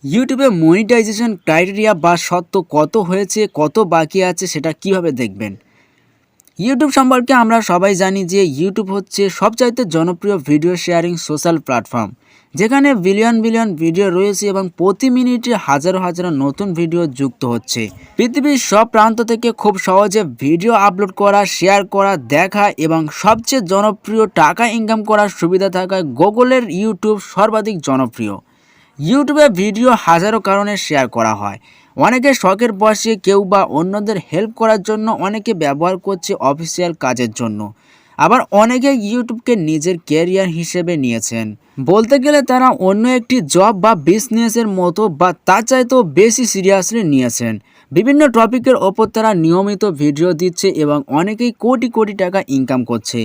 ইউটিউবে monetization criteria বা শর্ত কত হয়েছে কত বাকি আছে সেটা কিভাবে দেখবেন। ইউটিউব সম্পর্কে আমরা সবাই জানি যে ইউটিউব হচ্ছে সবচাইতে জনপ্রিয় ভিডিও শেয়ারিং সোশ্যাল প্ল্যাটফর্ম, যেখানে বিলিয়ন বিলিয়ন ভিডিও রয়েছে এবং প্রতি মিনিটে হাজারো হাজারো নতুন ভিডিও যুক্ত হচ্ছে। পৃথিবীর সব প্রান্ত থেকে খুব সহজে ভিডিও আপলোড করা, শেয়ার করা, দেখা এবং সবচেয়ে জনপ্রিয় টাকা ইনকাম করার সুবিধা থাকায় গুগলের ইউটিউব সর্বাধিক জনপ্রিয়। ইউটিউবে ভিডিও হাজারো কারণে শেয়ার করা হয়। অনেকে শখের বসে, কেউ বা অন্যদের হেল্প করার জন্য, অনেকে ব্যবহার করছে অফিসিয়াল কাজের জন্য, আবার অনেকে ইউটিউবকে নিজের ক্যারিয়ার হিসেবে নিয়েছেন। বলতে গেলে তারা অন্য একটি জব বা বিজনেসের মতো বা তার চাইতেও বেশি সিরিয়াসলি নিয়েছেন। বিভিন্ন টপিকের ওপর তারা নিয়মিত ভিডিও দিচ্ছে এবং অনেকেই কোটি কোটি টাকা ইনকাম করছে।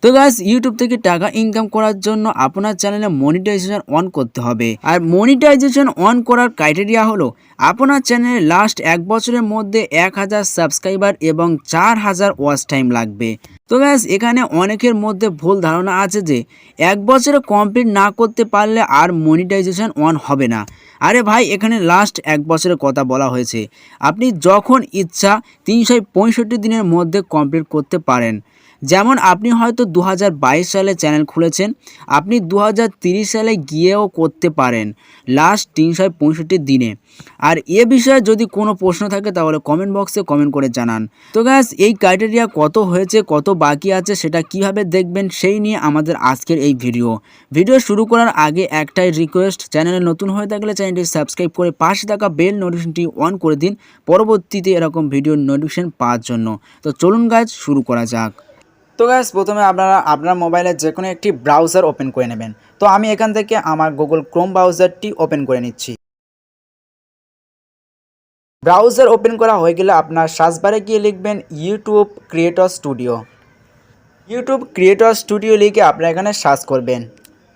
তো গাইস, ইউটিউব থেকে টাকা ইনকাম করার জন্য আপনার চ্যানেলে মনিটাইজেশন অন করতে হবে। আর মনিটাইজেশন অন করার ক্রাইটেরিয়া হলো আপনার চ্যানেলে লাস্ট 1 বছরের মধ্যে 1000 সাবস্ক্রাইবার এবং 4000 ওয়াচ টাইম লাগবে। তো গাইস, এখানে অনেকের মধ্যে ভুল ধারণা আছে যে 1 বছরে কমপ্লিট না করতে পারলে আর মনিটাইজেশন অন হবে না। আরে ভাই, এখানে লাস্ট 1 বছরের কথা বলা হয়েছে। আপনি যখন ইচ্ছা 365 দিনের মধ্যে কমপ্লিট করতে পারেন। যেমন আপনি হয়তো 2022 সালে চ্যানেল খুলেছেন, আপনি 2030 সালে গিয়েও করতে পারেন লাস্ট 365 দিনে। আর এ বিষয়ে যদি কোনো প্রশ্ন থাকে তাহলে কমেন্ট বক্সে কমেন্ট করে জানান। তো গাইস, এই ক্রাইটেরিয়া কত হয়েছে কত বাকি আছে সেটা কিভাবে দেখবেন সেই নিয়ে আমাদের আজকের এই ভিডিও শুরু করার আগে একটাই রিকোয়েস্ট, চ্যানেলে নতুন হয়ে থাকলে চ্যানেলটি সাবস্ক্রাইব করে পাশে থাকা বেল নোটিফিকেশনটি অন করে দিন পরবর্তীতে এরকম ভিডিওর নোটিফিকেশন পাওয়ার জন্য। তো চলুন গাইস, শুরু করা যাক। তো গাইস, প্রথমে আপনারা আপনার মোবাইলে যে কোনো একটি ব্রাউজার ওপেন করে নেবেন। তো আমি এখান থেকে আমার গুগল ক্রোম ব্রাউজারটি ওপেন করে নিচ্ছি। ব্রাউজার ওপেন করা হয়ে গেলে আপনার সার্চ বারে গিয়ে লিখবেন YouTube creator studio. YouTube creator studio লিখে আপনারা এখানে সার্চ করবেন।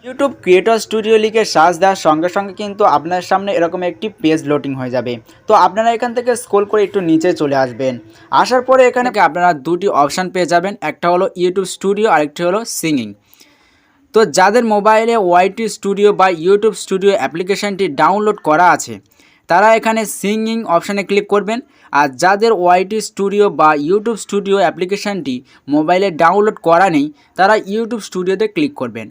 ইউটিউব ক্রিয়েটর স্টুডিও লিখে সার্চ দেওয়ার সঙ্গে সঙ্গে কিন্তু আপনার সামনে এরকম একটি পেজ লোডিং হয়ে যাবে। তো আপনারা এখান থেকে স্ক্রল করে একটু নিচে চলে আসবেন। আসার পরে এখানে আপনারা দুটি অপশান পেয়ে যাবেন, একটা হলো ইউটিউব স্টুডিও, আরেকটি হলো সিঙ্গিং। তো যাদের মোবাইলে ওয়াইটি স্টুডিও বা ইউটিউব স্টুডিও অ্যাপ্লিকেশানটি ডাউনলোড করা আছে তারা এখানে সিঙ্গিং অপশানে ক্লিক করবেন। আর যাদের ওয়াইটি স্টুডিও বা ইউটিউব স্টুডিও অ্যাপ্লিকেশানটি মোবাইলে ডাউনলোড করা নেই তারা ইউটিউব স্টুডিওতে ক্লিক করবেন।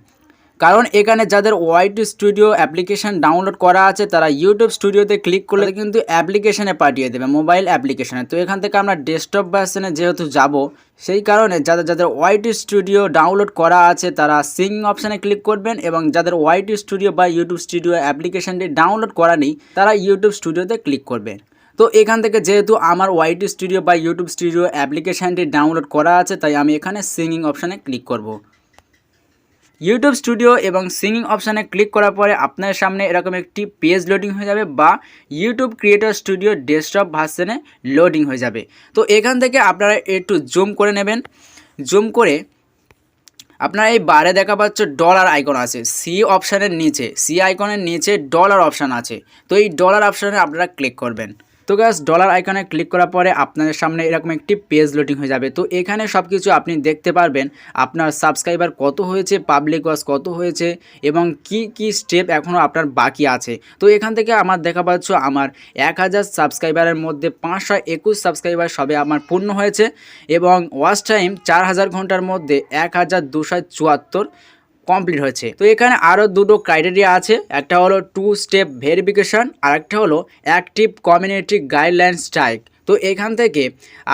কারণ এখানে যাদের ওয়াইটি স্টুডিও অ্যাপ্লিকেশান ডাউনলোড করা আছে তারা ইউটিউব স্টুডিওতে ক্লিক করলে কিন্তু অ্যাপ্লিকেশানে পাঠিয়ে দেবে, মোবাইল অ্যাপ্লিকেশানে। তো এখান থেকে আমরা ডেস্কটপ ভার্সনে যেহেতু যাব, সেই কারণে যাদের ওয়াইটি স্টুডিও ডাউনলোড করা আছে তারা সিঙ্গিং অপশানে ক্লিক করবেন, এবং যাদের ওয়াইটি স্টুডিও বা ইউটিউব স্টুডিও অ্যাপ্লিকেশানটি ডাউনলোড করা নেই তারা ইউটিউব স্টুডিওতে ক্লিক করবেন। তো এখান থেকে যেহেতু আমার ওয়াইটি স্টুডিও বা ইউটিউব স্টুডিও অ্যাপ্লিকেশানটি ডাউনলোড করা আছে তাই আমি এখানে সিঙ্গিং অপশানে ক্লিক করব। ইউটিউব স্টুডিও এবং সিঙ্গিং অপশানে ক্লিক করার পরে আপনার সামনে এরকম একটি পেজ লোডিং হয়ে যাবে বা ইউটিউব ক্রিয়েটর স্টুডিও ডেস্কটপ ভার্সনে লোডিং হয়ে যাবে। তো এখান থেকে আপনারা একটু জুম করে নেবেন। জুম করে আপনারা এই বারে দেখা পাচ্ছ ডলার আইকন আছে, সি অপশানের নিচে, সি আইকনের নিচে ডলার অপশান আছে। তো এই ডলার অপশানে আপনারা ক্লিক করবেন। তো গাইস, ডলার আইকনে ক্লিক করার পরে আপনাদের সামনে এরকম একটি পেজ লোডিং হয়ে যাবে। তো এখানে সব কিছু আপনি দেখতে পারবেন, আপনার সাবস্ক্রাইবার কত হয়েছে, পাবলিক ওয়াচ কত হয়েছে এবং কি স্টেপ এখনও আপনার বাকি আছে। তো এখান থেকে আমার দেখা পাচ্ছ আমার 1000 সাবস্ক্রাইবারের মধ্যে 521 সাবস্ক্রাইবার সবে আমার পূর্ণ হয়েছে এবং ওয়াচ টাইম 4000 ঘন্টার মধ্যে 1274 কমপ্লিট হয়েছে। তো এখানে আরও দুটো ক্রাইটেরিয়া আছে, একটা হলো 2 স্টেপ ভেরিফিকেশান আর একটা হলো অ্যাক্টিভ কমিউনিটি গাইডলাইন স্ট্রাইক। তো এখান থেকে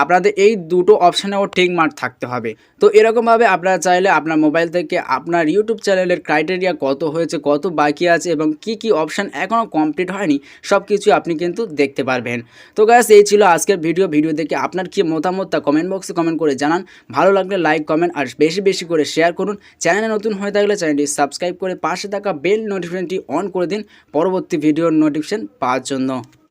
আপনাদের এই দুটো অপশানেও টিক মার্ক থাকতে হবে। তো এরকমভাবে আপনারা চাইলে আপনার মোবাইল থেকে আপনার ইউটিউব চ্যানেলের ক্রাইটেরিয়া কত হয়েছে কত বাকি আছে এবং কি অপশান এখনও কমপ্লিট হয়নি সব কিছু আপনি কিন্তু দেখতে পারবেন। তো গাইস, এই ছিল আজকের ভিডিও দেখে আপনার কি মতামত তা কমেন্ট বক্সে কমেন্ট করে জানান। ভালো লাগলে লাইক, কমেন্ট আর বেশি করে শেয়ার করুন। চ্যানেলে নতুন হয়ে থাকলে চ্যানেলটি সাবস্ক্রাইব করে পাশে থাকা বেল নোটিফিকেশনটি অন করে দিন পরবর্তী ভিডিওর নোটিফিকেশন পাওয়ার জন্য।